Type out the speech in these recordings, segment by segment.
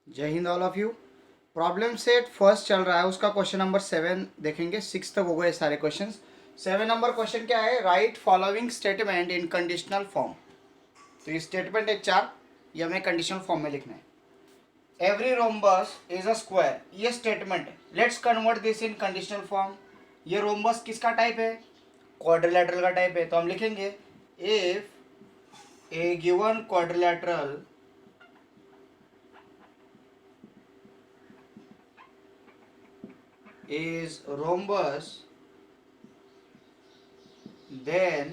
जय Hind all of you. Problem set first चल रहा है, उसका क्वेश्चन नंबर 7 देखेंगे। 6 तक हो गए सारे क्वेश्चंस। 7 नंबर क्वेश्चन क्या है? Right following statement in conditional form. तो ये स्टेटमेंट है 4, ये हमें कंडीशनल फॉर्म में लिखना है। Every rhombus is a square, ये स्टेटमेंट है। Let's convert this in conditional form. ये रोम्बस किसका टाइप है? क्वाड्रिलेटरल का टाइप है। तो हम लिखेंगे if a given quadrilateral is rhombus, then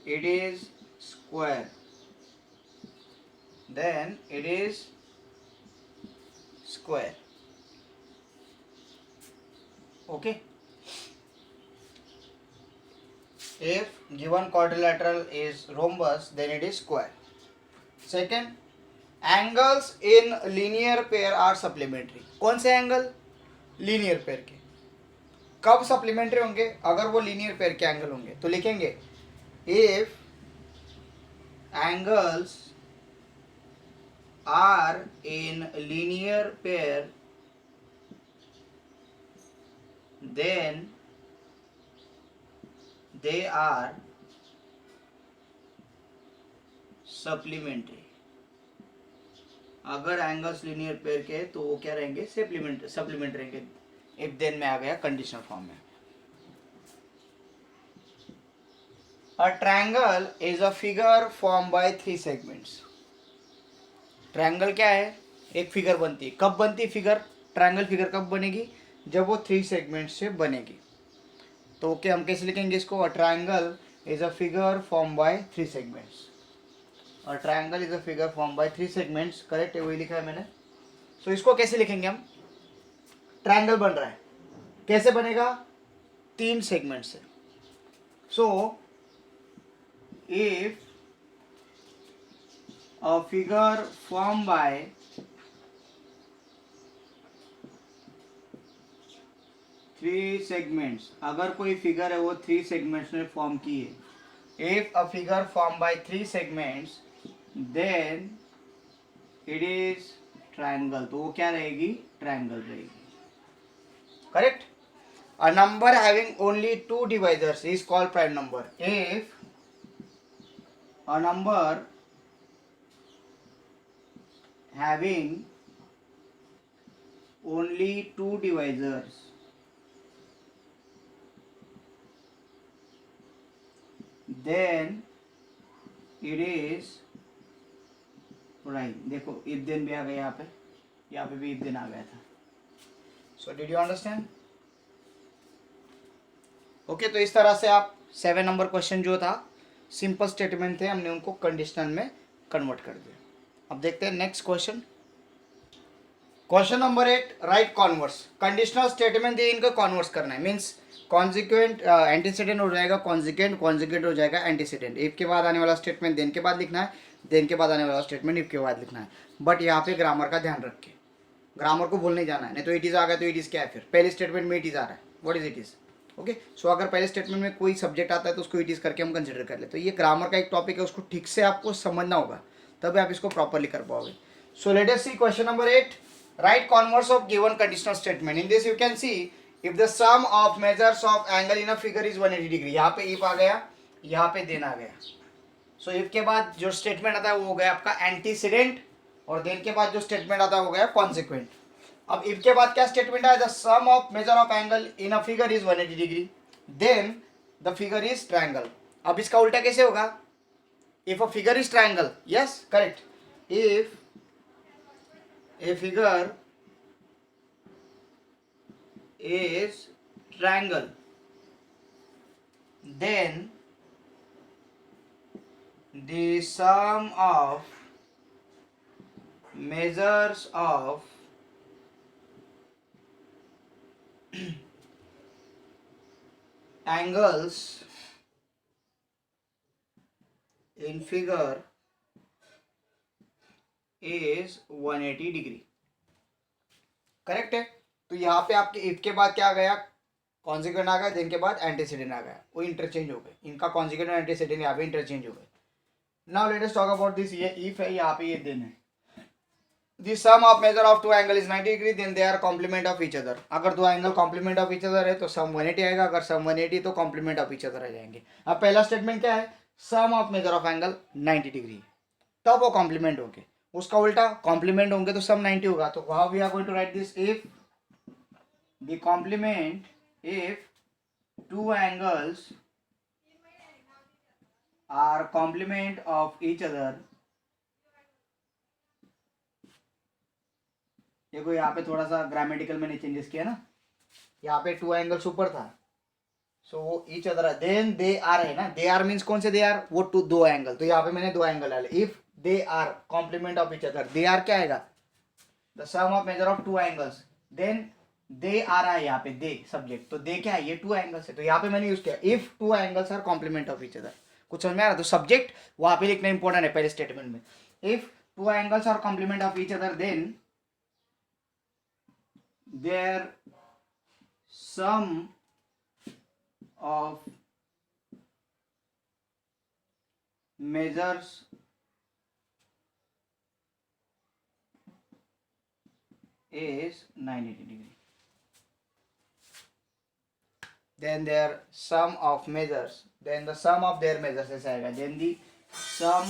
it is square. Then it is square. Okay. If given quadrilateral is rhombus, then it is square. Second, angles in linear pair are supplementary. कौन से angle? Linear pair के। कब supplementary होंगे? अगर वो linear pair के angle होंगे। तो लिखेंगे if angles are in linear pair, then they are supplementary. अगर एंगल्स लीनियर पेयर के तो वो क्या रहेंगे? सप्लीमेंट रहेंगे। इफ देन में आ गया कंडीशनल फॉर्म में। A triangle is a figure form by 3 segments. Triangle क्या है? एक फिगर बनती है। कब बनती है फिगर? ट्रायंगल फिगर कब बनेगी? जब वो 3 सेगमेंट से बनेगी। तो ओके, हम कैसे लिखेंगे इसको? A triangle is a figure form by 3 segments. A triangle is a figure form by 3 segments. Correct है, वही लिखा है मैंने। सो इसको कैसे लिखेंगे हम? ट्रायंगल बन रहा है, कैसे बनेगा? 3 सेगमेंट से। So if a figure form by 3 segments, अगर कोई फिगर है वो 3 सेगमेंट्स में फॉर्म की है। If a figure form by 3 segments, then it is triangle. तो वो क्या रहेगी? ट्रायंगल रहेगी। Correct. A number having only 2 divisors is called prime number. If a number having only 2 divisors, then it is prime. देखो if then भी आ गया यहाँ पे भी इफ देन आ गया था। So did you understand? Okay, तो इस तरह से आप 7 नंबर क्वेश्चन जो था सिंपल स्टेटमेंट थे, हमने उनको कंडीशनल में कन्वर्ट कर दिया। अब देखते हैं next question. Question number 8, right converse. Conditional statement दिए, इनको कॉन्वर्स करना है। मीन्स कॉन्जिक्वेंट एंटीसीडेंट हो जाएगा कॉन्जिक्वेंट, कॉन्जिक्वेंट हो जाएगा एंटीसीडेंट। इफ के बाद आने वाला स्टेटमेंट देन के बाद लिखना है, देन के बाद आने वाला स्टेटमेंट इफ के बाद लिखना है। बट यहाँ पे ग्रामर का ध्यान रखें, ग्रामर को भूल नहीं जाना है। नहीं तो इट इज आ गया तो इट इज क्या है? फिर पहले स्टेटमेंट में इट इज आ रहा है, what is it is. Okay, so अगर पहले स्टेटमेंट में कोई सब्जेक्ट आता है तो उसको इट इज करके हम कंसिडर कर ले। तो ये ग्रामर का एक टॉपिक है, उसको ठीक से आपको समझना होगा, तभी आप इसको प्रॉपरली कर पाओगे। So let us see question number 8, right converse of given conditional statement. In this you can see if the sum of measures of angle in a figure is 180 degree. यहाँ पे इफ आ गया, यहाँ पे then आ गया। So if के बाद जो statement आता है वो हो गया आपका एंटीसीडेंट, और देन के बाद जो स्टेटमेंट आता है हो गया कॉन्सिक्वेंट। अब इफ के बाद क्या स्टेटमेंट है? The sum of major of angle in a figure is 180 degree, then the figure is triangle. अब इसका उल्टा कैसे होगा? If a figure is triangle, yes correct. If a figure is triangle, then the sum of measures of angles in figure is 180 degree. Correct है। तो यहाँ पे आपके इफ के बाद क्या आ गया? कॉन्जिक्वेंट आ गया, देन के बाद एंटीसीडेंट आ गया, वो इंटरचेंज हो गए। इनका कॉन्जिक्वेंट और एंटीसीडेंट यहाँ पे इंटरचेंज हो गए। Now let us talk about this. ये इफ है, यहाँ पे ये देन है। The sum of major of two angle is 90 degree then they are complement of each other. अगर दो angle complement of each other है तो सम 180 आएगा, अगर सम 180 तो कॉम्प्लीमेंट ऑफ ईच अदर आ जाएंगे। अब पहला स्टेटमेंट क्या है, sum of major of angle 90 degree, तब वो कॉम्प्लीमेंट होंगे। उसका उल्टा कॉम्प्लीमेंट होंगे तो सम 90 होगा। तो how we are going to write this, if the complement, if two angles are complement of each other, देखो यहाँ पे थोड़ा सा ग्रामेटिकल मैंने चेंजेस किया ना, यहाँ पे टू एंगल्स ऊपर था, सो वो each other, then they are है ना, दे आर मीन्स कौन से दे आर, वो टू दो एंगल, तो यहाँ पे मैंने दो एंगल डाले। If they are complement of each other, they are क्या आएगा, the sum of major of two angles, then they आ रहा है यहाँ पे, दे सब्जेक्ट, तो दे क्या है, ये टू एंगल्स है, तो यहाँ पे मैंने यूज किया if two angles are complement of each other. कुछ समझ में आ रहा, तो सब्जेक्ट वहां पे लिखना इंपॉर्टेंट है पहले स्टेटमेंट में। If two angles are complement of each other then their sum of measures is 980 degree, then their sum of measures, then the sum of their measures ऐसा आएगा, then the sum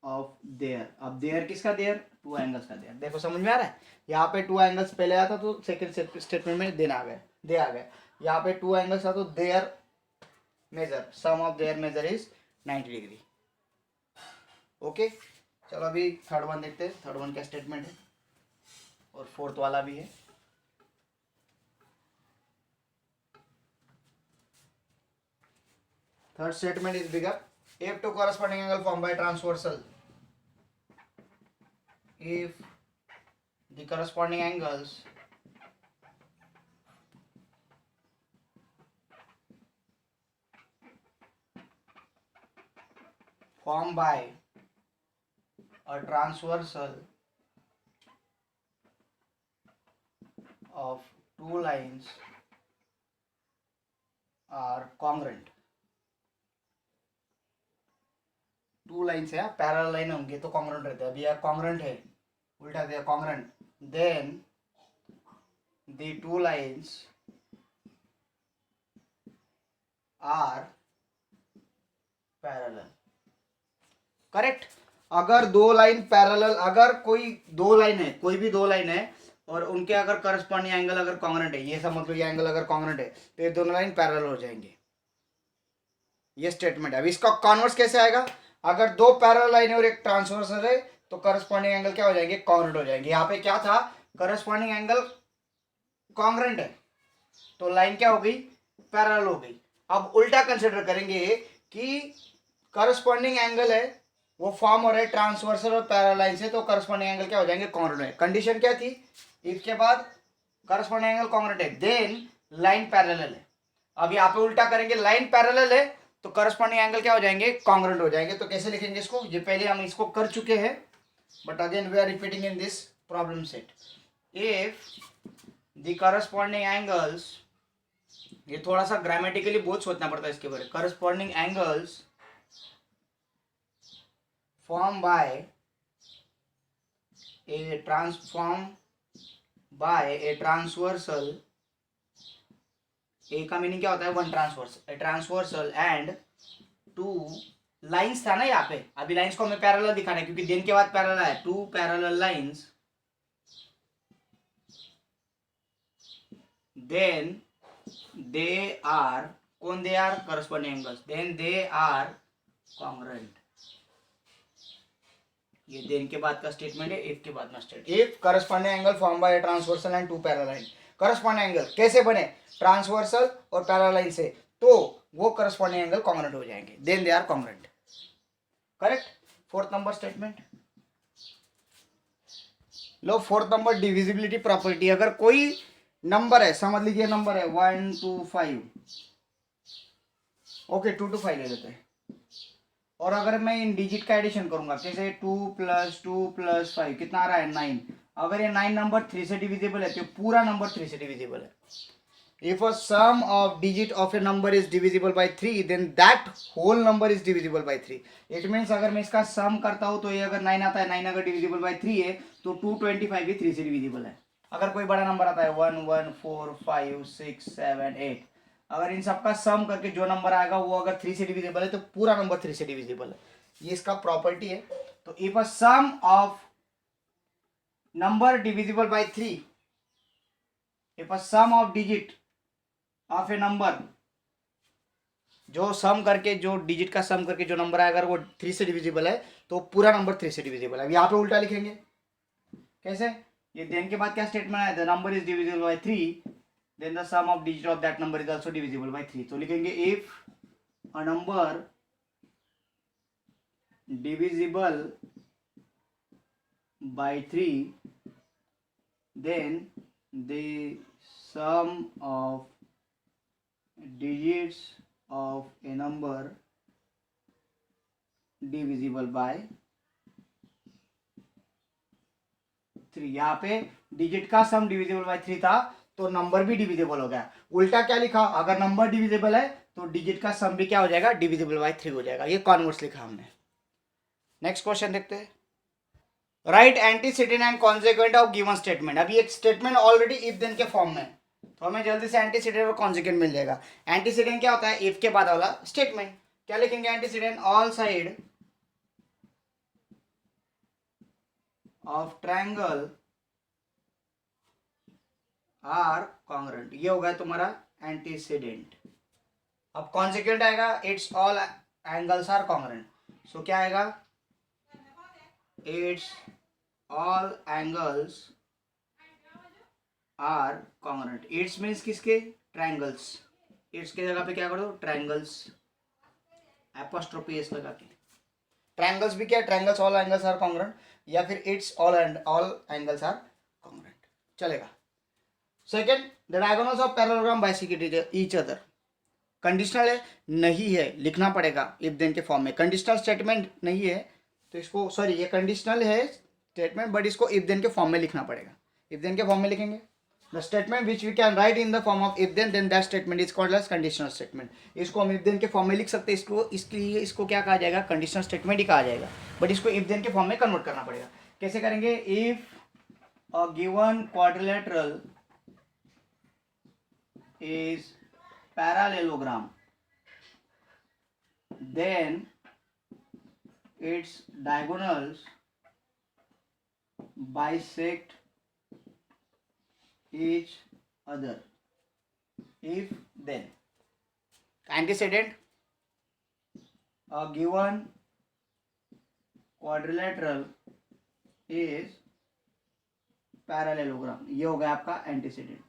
of their, अब their किसका, their two angles का their, देखो समझ में आ रहा है, यहाँ पे टू एंगल्स पहले आया था तो सेकंड स्टेटमेंट में देन आ गया, दे आ गया, यहाँ पे टू एंगल्स था तो their measure, sum of their measure is 90 degree. Okay चलो अभी थर्ड वन देखते हैं, थर्ड वन क्या स्टेटमेंट है, और फोर्थ वाला भी है। Third statement is bigger, if two corresponding angle formed by transversal, if the corresponding angles formed by a transversal of two lines are congruent, two lines है, parallel line होंगे तो congruent रहते हैं, अभी यार कॉन्ग्रुएंट है, उल्टा दिया congruent, then the two lines are parallel, correct. अगर दो लाइन पैरेलल, अगर कोई दो लाइन है, कोई भी दो लाइन है और उनके अगर करस्पॉन्डिंग एंगल अगर कॉन्ग्रुएंट है, ये समझ लो ये एंगल अगर कॉन्ग्रुएंट है तो ये दोनों लाइन पैरेलल हो जाएंगे, ये स्टेटमेंट है। अभी इसका कॉन्वर्स कैसे आएगा, अगर दो पैरेलल लाइन है और एक ट्रांसवर्सल है तो करस्पॉन्डिंग एंगल क्या हो जाएंगे, कॉन्ग्रुएंट हो जाएंगे। यहाँ पे क्या था, करस्पॉन्डिंग एंगल कॉन्ग्रुएंट है तो लाइन क्या हो गई, पैरेलल हो गई। अब उल्टा कंसिडर करेंगे कि करस्पॉन्डिंग एंगल है वो फॉर्म हो रहे ट्रांसवर्सल और पैरेलल लाइन से, तो करस्पॉन्डिंग एंगल क्या हो जाएंगे, कॉन्ग्रुएंट है। कंडीशन क्या थी, इसके बाद करस्पॉन्डिंग एंगल कॉन्ग्रुएंट है, देन लाइन पैरेलल है। अब यहाँ पे उल्टा करेंगे, लाइन पैरेलल है तो करस्पॉन्डिंग एंगल क्या हो जाएंगे, कॉन्ग्रुएंट हो जाएंगे। तो कैसे लिखेंगे इसको, ये पहले हम इसको कर चुके हैं but again we are repeating in this problem set. If the corresponding angles, ये थोड़ा सा ग्रामेटिकली बहुत सोचना पड़ता है इसके बारे में, corresponding angles formed by a transversal, ए का मीनिंग क्या होता है, one transverse, a transversal and two lines था ना यहाँ पे, अभी लाइंस को हमें पैरेलल दिखाना है क्योंकि देन के बाद पैरेलल है, two parallel lines, then they are, कौन they are, corresponding angles, then they are congruent. ये देन के बाद का स्टेटमेंट है, इफ के बाद में state, if corresponding angle form by transversal and two parallel line, corresponding angle कैसे बने, ट्रांसवर्सल और पैरेलल लाइन से, तो वो करस्पॉन्डिंग एंगल कॉन्ग्रुएंट हो जाएंगे, then they are congruent, correct. Fourth number statement लो, फोर्थ नंबर डिविजिबिलिटी प्रॉपर्टी, अगर कोई नंबर है, समझ लीजिए नंबर है 1 2 5, ओके 2 to 5 ले लेते हैं, और अगर मैं इन डिजिट का एडिशन करूंगा जैसे 2 + 2 + 5 कितना आ रहा है 9, अगर ये 9 नंबर 3 से डिविजिबल है तो पूरा नंबर 3 से डिविजिबल है, If a sum of digit of a number is divisible by 3, then that whole number is divisible by 3. It means अगर मैं इसका सम करता हूँ तो ये अगर 9 आता है, 9 अगर डिविजिबल बाय 3 है तो 225 भी 3 से डिविजिबल है. अगर कोई बड़ा नंबर आता है 1 1 4 5 6 7 8, अगर इन सबका सम करके जो नंबर आएगा वो अगर 3 से डिविजिबल है तो पूरा नंबर 3 से डिविजिबल है. ये इसका प्रॉपर्टी है. तो if a sum of number divisible by 3, if a sum of digit of a number, जो सम करके जो डिजिट का सम करके जो नंबर आएगा अगर वो 3 से डिविजिबल है तो पूरा नंबर 3 से डिविजिबल है. अब यहाँ पे उल्टा लिखेंगे. कैसे? ये देन के बाद क्या स्टेटमेंट आया, the number is divisible by 3, then the sum of digit of that number is also divisible by 3. तो लिखेंगे if a number divisible by 3, then the sum of digits of a number divisible by 3. यहाँ पे digit का सम divisible by 3 था तो number भी divisible हो गया. उल्टा क्या लिखा, अगर नंबर डिविजिबल है तो डिजिट का सम भी क्या हो जाएगा, डिविजिबल बाय 3 हो जाएगा. ये कॉन्वर्स लिखा हमने. नेक्स्ट क्वेश्चन देखते हैं. Right antecedent and consequent of given statement. अभी एक स्टेटमेंट ऑलरेडी इफ देन के फॉर्म में, तो हमें जल्दी से एंटीसीडेंट और कॉन्सिक्वेंट मिल जाएगा. एंटीसीडेंट क्या होता है, इफ के बाद वाला स्टेटमेंट. क्या लिखेंगे antecedent, all side of triangle are congruent. ये होगा तुम्हारा एंटीसीडेंट. अब कॉन्सिक्वेंट आएगा, its all angles are congruent. So क्या आएगा, its all angles are congruent. Its means किसके, ट्रायंगल्स. इट्स की जगह पे क्या कर दो, ट्रायंगल्स, एपोस्ट्रोफी एस लगा के. ट्रायंगल्स भी क्या, triangles all angles are congruent, या फिर its all angles are congruent, चलेगा. Second, the diagonals of parallelogram bisect each other. Conditional है, नहीं है, लिखना पड़ेगा इफ देन के फॉर्म में. कंडीशनल स्टेटमेंट नहीं है तो इसको, सॉरी ये कंडीशनल है स्टेटमेंट बट इसको इफ देन के फॉर्म में लिखना पड़ेगा. इफ देन के फॉर्म में लिखेंगे. The statement which we can write in the form of if then that statement is called as conditional statement. इसको हम इफ देन के फॉर्म में लिख सकते हैं. इसको इसके लिए इसको क्या कहा जाएगा, कंडीशनल स्टेटमेंट ही कहा जाएगा. बट इसको इफ देन के फॉर्म में कन्वर्ट करना पड़ेगा. कैसे करेंगे, if a given quadrilateral is parallelogram then its diagonals bisect each other. If then antecedent, a given quadrilateral is parallelogram. ये हो गया आपका antecedent.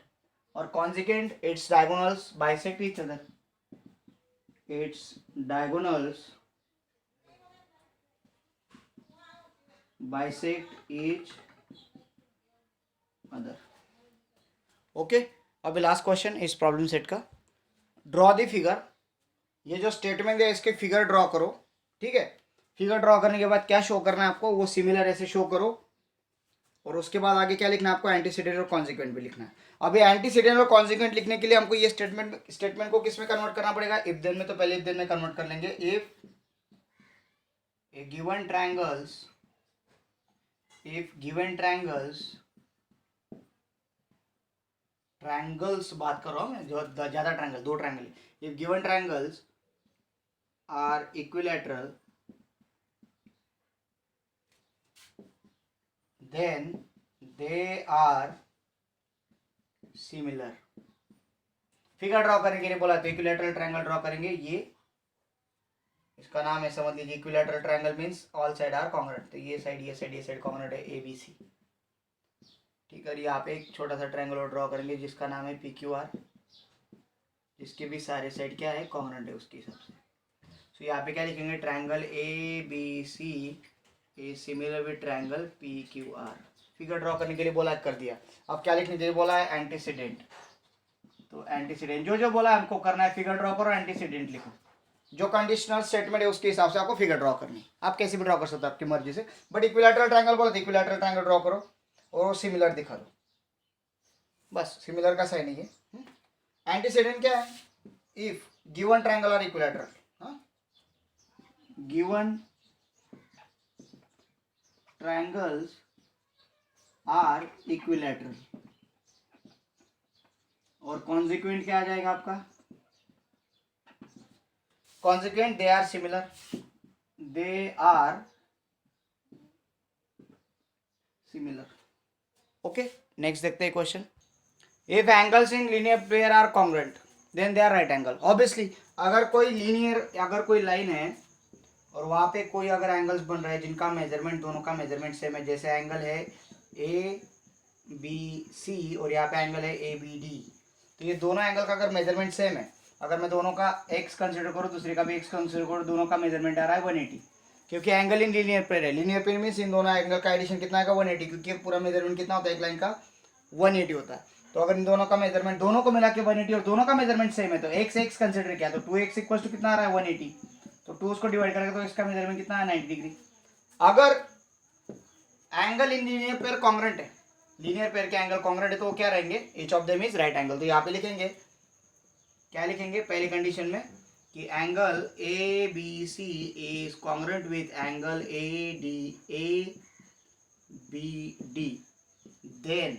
और consequent, its diagonals bisect each other. Its diagonals bisect each other. Okay. अभी last question इस problem set का. Draw the figure. ये जो स्टेटमेंट है इसके फिगर ड्रॉ करो. ठीक है. फिगर ड्रॉ करने के बाद क्या शो करना है आपको, वो सिमिलर ऐसे शो करो. और उसके बाद आगे क्या लिखना है आपको, एंटीसीडेंट और कॉन्सिक्वेंट भी लिखना है. अभी एंटीसीडेंट और कॉन्सिक्वेंट लिखने के लिए हमको ये स्टेटमेंट को किस में कन्वर्ट करना पड़ेगा, इफ देन में. तो पहले इफ देन में कन्वर्ट कर लेंगे. If a given triangles, if given triangles बात कर रहा हूँ मैं, जो ज्यादा triangle, 2 triangle. If given triangles are equilateral then they are similar. Figure draw करने के लिए बोला तो इक्विलैटरल ट्रायंगल ड्रॉ करेंगे. ये इसका नाम है, समझ लीजिए, equilateral triangle means all side are congruent. तो ये साइड कॉन्ग्रुएंट है, ABC. ठीक है. यहाँ पे एक छोटा सा ट्रायंगल और ड्रॉ करेंगे जिसका नाम है PQR, जिसके भी सारे साइड क्या है, कॉन्ग्रुएंट है उसके हिसाब से. तो यहाँ पे क्या लिखेंगे, triangle ABC a similar with triangle PQR. Figure draw करने के लिए बोला, कर दिया. अब क्या लिखने के लिए बोला है, एंटीसीडेंट. तो एंटीसीडेंट जो जो बोला हमको करना है, फिगर ड्रॉ करो, एंटीसीडेंट लिखो. जो कंडीशनल स्टेटमेंट है उसके हिसाब से आपको फिगर ड्रॉ करनी. आप कैसे भी ड्रॉ कर सकते हो आपकी मर्जी से. बट इक्विलैटरल ट्रायंगल बोला तो इक्विलैटरल ट्रायंगल ड्रॉ करो और सिमिलर दिखा दो. बस सिमिलर का सही नहीं है. एंटीसीडेंट क्या है? If given triangle are equilateral, given triangles are equilateral, और कॉन्सिक्वेंट क्या आ जाएगा आपका? Consequent they are similar, they are similar. Okay, next देखते हैं question. If angles in linear pair are congruent then they are right angle. Obviously अगर कोई linear, अगर कोई लाइन है और वहां पे कोई अगर एंगल्स बन रहा है जिनका मेजरमेंट, दोनों का मेजरमेंट सेम है, जैसे एंगल है ए बी सी और यहाँ पे एंगल है ए बी डी, तो ये दोनों एंगल का अगर मेजरमेंट सेम है, अगर मैं दोनों का x कंसिडर करूँ, दूसरे का भी x कंसिडर करूँ, दोनों का मेजरमेंट आ रहा है 180, क्योंकि एंगल इन लीनियर पेयर है। लीनियर पेयर मींस इन दोनों एंगल का एडिशन कितना आएगा? 180, क्योंकि पूरा मेजरमेंट कितना होता है एक लाइन का? 180 होता है। तो अगर इन दोनों का मेजरमेंट, दोनों को मिला के 180 और दोनों का मेजरमेंट सेम है, तो x कंसिडर किया तो 2x इक्वल टू कितना आ रहा है? 180। तो 2 उसको डिवाइड करेंगे तो इसका मेजरमेंट कितना है? 90 डिग्री। अगर angle in linear pair congruent है, लीनियर पेयर के एंगल कॉन्ग्रुएंट है, तो वो क्या रहेंगे? Each of them is right angle. तो यहाँ पे लिखेंगे, क्या लिखेंगे पहली कंडीशन में कि angle A B C is congruent with angle A B D, then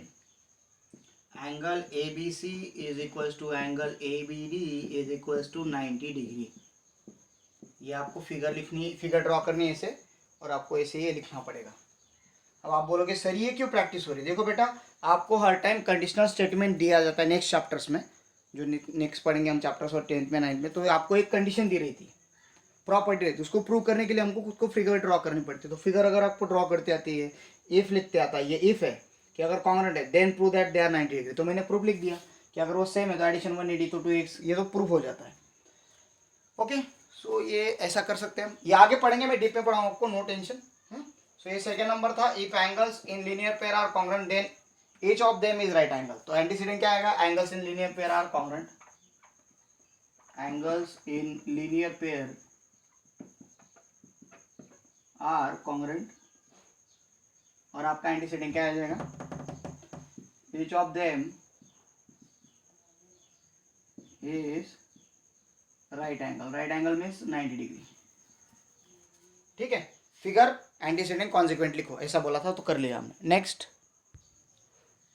angle A B C is equals to angle A B D is equals to 90 degree. ये आपको फिगर लिखनी, फिगर ड्रॉ करनी है इसे, और आपको ऐसे ये लिखना पड़ेगा। अब आप बोलोगे सर ये क्यों प्रैक्टिस हो रही है? देखो बेटा, आपको हर टाइम कंडीशनल स्टेटमेंट दिया जाता है नेक्स्ट चैप्टर्स में, जो नेक्स्ट पढ़ेंगे हम चैप्टर्स और 10th में 9th में, तो आपको एक कंडीशन दी रही थी, प्रॉपर्टी रहती है, उसको प्रूव करने के लिए हमको खुद को फिगर ड्रॉ करनी पड़ती है। तो फिगर अगर आपको ड्रॉ करते आती है, इफ लिखते आता है, ये इफ है कि अगर कॉन्ग्रुएंट है then prove that they are 90 degree, तो मैंने प्रूफ लिख दिया कि अगर वो सेम है तो एडिशन 180 तो 2x, ये तो प्रूफ हो जाता है। ओके, सो ये ऐसा कर सकते हैं हम, ये आगे पढ़ेंगे, मैं डीप में पढ़ाऊँ आपको, नो टेंशन। सो ये सेकंड नंबर था, if angles in linear pair are congruent then each of them is right angle. तो एंटीसीडेंट क्या आएगा? Angles in linear pair are congruent, angles in linear pair are congruent, और आपका antecedent क्या आ जाएगा? Each of them is right angle. Right angle means 90 degree. ठीक है, फिगर एंटीसीडेंट कॉन्सिक्वेंट लिखो, ऐसा बोला था तो कर लिया हमने। Next,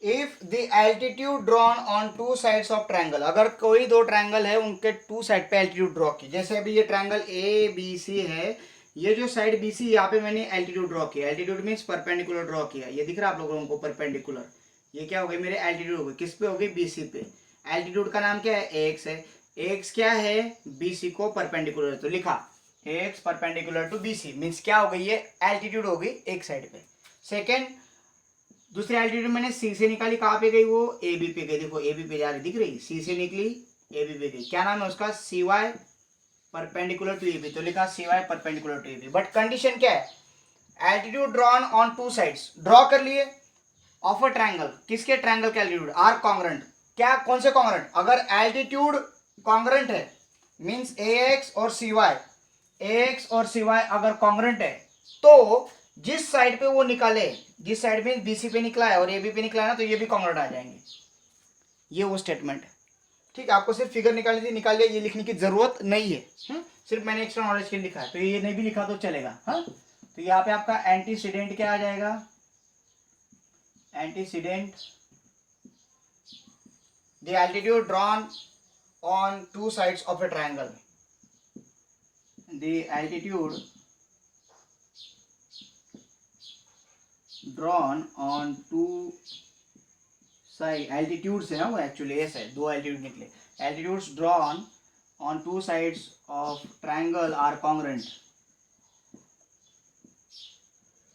if the altitude drawn on two sides of triangle, अगर कोई दो ट्रायंगल है उनके टू साइड पे एल्टीट्यूड ड्रॉ की, जैसे अभी ये ट्रायंगल ए बी सी है, ये जो साइड बी सी, यहाँ पे मैंने एल्टीट्यूड ड्रॉ किया, एल्टीट्यूड मीन्स परपेंडिकुलर ड्रॉ किया, ये दिख रहा है आप लोगों को परपेंडिकुलर, ये क्या हो गई? मेरे एल्टीट्यूड हो गई, किस पे हो गई? बी सी पे। एल्टीट्यूड का नाम क्या है? एक्स है। एक्स क्या है? बी सी को परपेंडिकुलर, तो लिखा X perpendicular to B C, means क्या हो गई? ये एल्टीट्यूड हो गई एक साइड पे। सेकेंड, दूसरी एल्टीट्यूड मैंने सी से निकाली, कहाँ पे गई? वो ए बी पे गई, देखो ए बी पे जा रही, दिख रही? सी से निकली ए बी पे गई, क्या नाम है उसका? C Y perpendicular to A B, तो लिखा C Y perpendicular to A B. But condition क्या है? Altitude drawn on two sides, draw कर लिए ऑफ अ ट्रायंगल, किसके? ट्रायंगल के एल्टीट्यूड आर कॉन्ग्रुएंट। क्या? कौन से कॉन्ग्रुएंट? अगर एल्टीट्यूड कॉन्ग्रुएंट है मीन्स ए एक्स और सी वाई, ए एक्स और सी वाई अगर कॉन्ग्रुएंट है, तो जिस साइड पे वो निकाले, जिस साइड में बीसी पे निकला है और ए बी पे निकला है ना, तो ये भी कॉन्ग्रुएंट आ जाएंगे। ये वो स्टेटमेंट है। ठीक है, आपको सिर्फ फिगर निकालनी थी, निकाल लिया, ये लिखने की जरूरत नहीं है। सिर्फ मैंने एक्स्ट्रा नॉलेज के लिए लिखा है, तो ये नहीं भी लिखा तो चलेगा। हाँ, तो यहाँ पे आपका एंटीसीडेंट क्या आ जाएगा? Antecedent the altitude drawn on two sides of A triangle, the altitude drawn on two side, altitudes है ना वो, एक्चुअली ऐसे है, दो एल्टीट्यूड निकले, altitudes drawn on two sides of triangle are congruent।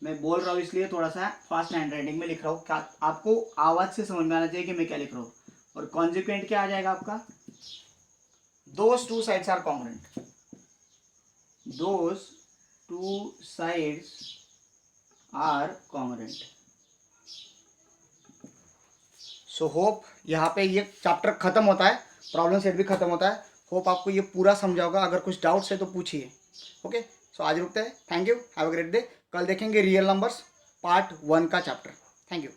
मैं बोल रहा हूँ इसलिए थोड़ा सा फास्ट हैंड राइटिंग में लिख रहा हूँ, आपको आवाज से समझ में आना चाहिए कि मैं क्या लिख रहा हूँ। और कॉन्सिक्वेंट क्या आ जाएगा आपका? those two sides are congruent, those two sides are congruent. So hope यहाँ पे ये चैप्टर खत्म होता है, प्रॉब्लम सेट भी खत्म होता है। होप आपको ये पूरा समझा होगा, अगर कुछ डाउट्स है तो पूछिए। ओके, सो आज रुकते हैं, thank you, have a great day. कल देखेंगे रियल नंबर्स पार्ट 1 का चैप्टर। Thank you.